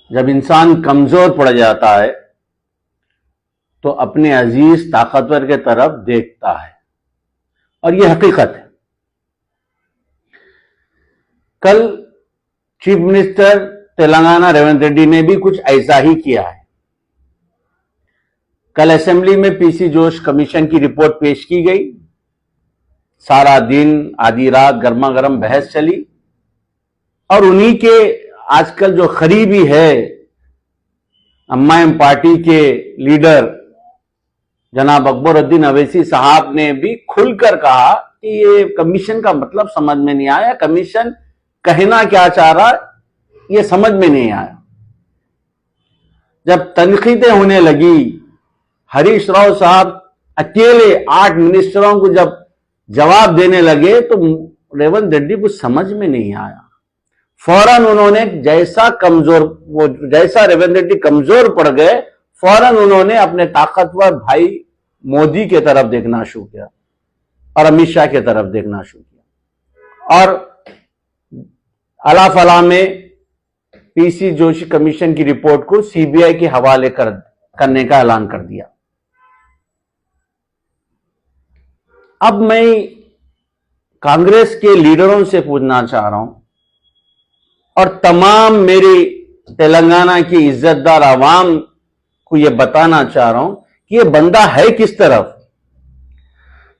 जब इंसान कमजोर पड़ जाता है तो अपने अजीज ताकतवर के तरफ देखता है, और यह हकीकत है। कल चीफ मिनिस्टर तेलंगाना रेवंत रेड्डी ने भी कुछ ऐसा ही किया है। कल असेंबली में पीसी जोश कमीशन की रिपोर्ट पेश की गई। सारा दिन आधी रात गर्मा गर्म बहस चली, और उन्हीं के आजकल जो करीबी है एमआईएम पार्टी के लीडर जनाब अकबरुद्दीन अवैसी साहब ने भी खुलकर कहा कि ये कमीशन का मतलब समझ में नहीं आया, कमीशन कहना क्या चाह रहा ये समझ में नहीं आया। जब तनकीदें होने लगी, हरीश राव साहब अकेले 8 मिनिस्टरों को जब जवाब देने लगे तो रेवंत रेड्डी को समझ में नहीं आया। फौरन उन्होंने जैसा रेवंत रेड्डी कमजोर पड़ गए, फौरन उन्होंने अपने ताकतवर भाई मोदी के तरफ देखना शुरू किया और अमित शाह के तरफ देखना शुरू किया, और अला फला में पीसी जोशी कमीशन की रिपोर्ट को सीबीआई के हवाले करने का ऐलान कर दिया। अब मैं कांग्रेस के लीडरों से पूछना चाह रहा हूं, और तमाम मेरी तेलंगाना की इज्जतदार आवाम को यह बताना चाह रहा हूं कि यह बंदा है किस तरफ,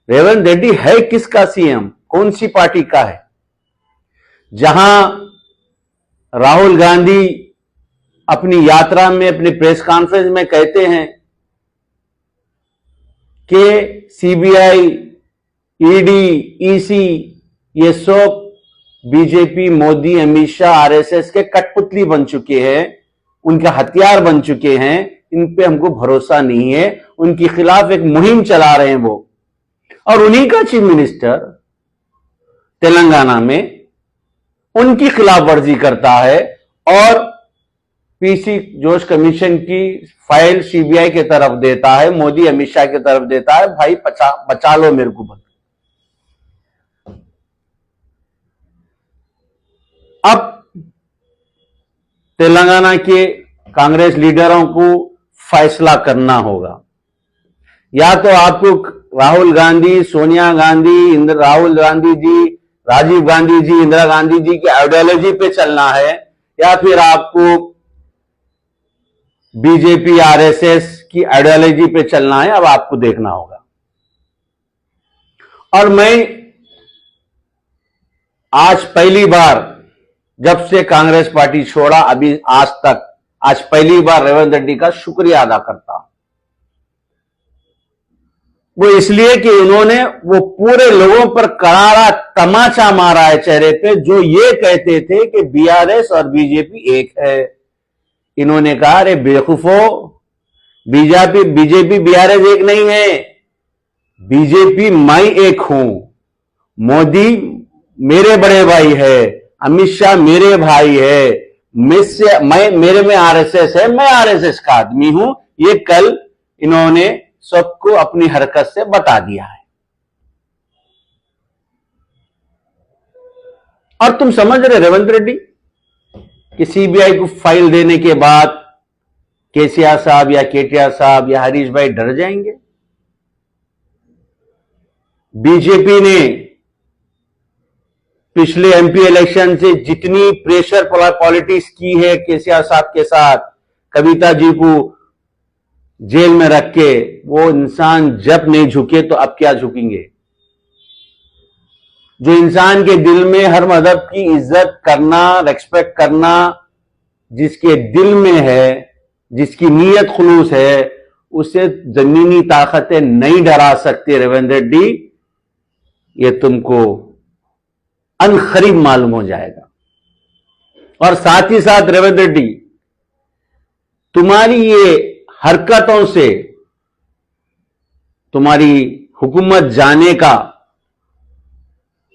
रेवंत रेड्डी है किसका सीएम, कौन सी पार्टी का है। जहां राहुल गांधी अपनी यात्रा में, अपनी प्रेस कॉन्फ्रेंस में कहते हैं कि सीबीआई, ईडी, ईसी ये सब बीजेपी, मोदी, अमित शाह, आरएसएस के कठपुतली बन चुके हैं, उनके हथियार बन चुके हैं, इन पे हमको भरोसा नहीं है, उनके खिलाफ एक मुहिम चला रहे हैं वो। और उन्हीं का चीफ मिनिस्टर तेलंगाना में उनकी खिलाफ वर्जी करता है और पीसी जोश कमीशन की फाइल सीबीआई के तरफ देता है, मोदी अमित शाह के तरफ देता है, भाई बचा लो मेरे को बता। अब तेलंगाना के कांग्रेस लीडरों को फैसला करना होगा। या तो आपको राहुल गांधी, सोनिया गांधी, राहुल गांधी जी, राजीव गांधी जी, इंदिरा गांधी जी की आइडियोलॉजी पे चलना है, या फिर आपको बीजेपी, आरएसएस की आइडियोलॉजी पे चलना है। अब आपको देखना होगा। और मैं आज पहली बार, जब से कांग्रेस पार्टी छोड़ा अभी आज तक, आज पहली बार रेवंत रेड्डी का शुक्रिया अदा करता हूं। वो इसलिए कि उन्होंने वो पूरे लोगों पर करारा तमाचा मारा है चेहरे पे, जो ये कहते थे कि बीआरएस और बीजेपी एक है। इन्होंने कहा, अरे बेवकूफो, बीजेपी बीआरएस एक नहीं है, बीजेपी मैं एक हूं, मोदी मेरे बड़े भाई है, अमित शाह मेरे भाई है, मेरे में आरएसएस है, मैं आरएसएस का आदमी हूं। ये कल इन्होंने सबको अपनी हरकत से बता दिया है। और तुम समझ रहे रेवंत रेड्डी कि सीबीआई को फाइल देने के बाद केसीआर साहब या केटीआर साहब या हरीश भाई डर जाएंगे? बीजेपी ने पिछले एमपी इलेक्शन से जितनी प्रेशर पॉलिटिक्स की है केसीआर साहब के साथ, कविता जी को जेल में रख के, वो इंसान जब नहीं झुके तो अब क्या झुकेंगे? जो इंसान के दिल में हर मजहब की इज्जत करना, रेस्पेक्ट करना जिसके दिल में है, जिसकी नीयत खुलूस है, उसे जमीनी ताकतें नहीं डरा सकती। रेवंत रेड्डी, ये तुमको अनखरीब मालूम हो जाएगा। और साथ ही साथ रेवंत रेड्डी, तुम्हारी ये हरकतों से तुम्हारी हुकूमत जाने का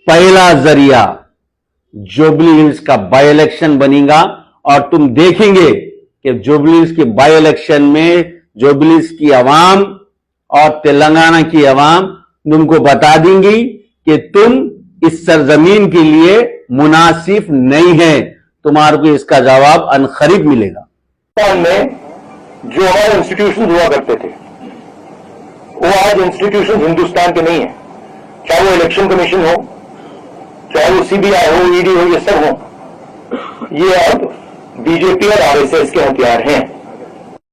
पहला जरिया जुबली हिल्स का बाई इलेक्शन बनेगा। और तुम देखेंगे कि जुबली हिल्स के बाई इलेक्शन में जुबली हिल्स की आवाम और तेलंगाना की आवाम तुमको बता देंगी कि तुम इस सरजमीन के लिए मुनासिब नहीं है। तुम्हारे को इसका जवाब अनखरीब मिलेगा। हिंदुस्तान में जो हमारे इंस्टीट्यूशन हुआ करते थे वो आज इंस्टीट्यूशन हिंदुस्तान के नहीं है, चाहे वो इलेक्शन कमीशन हो, चाहे वो सीबीआई हो, ईडी हो, ये सब हो, ये अब बीजेपी और आरएसएस के हथियार हैं।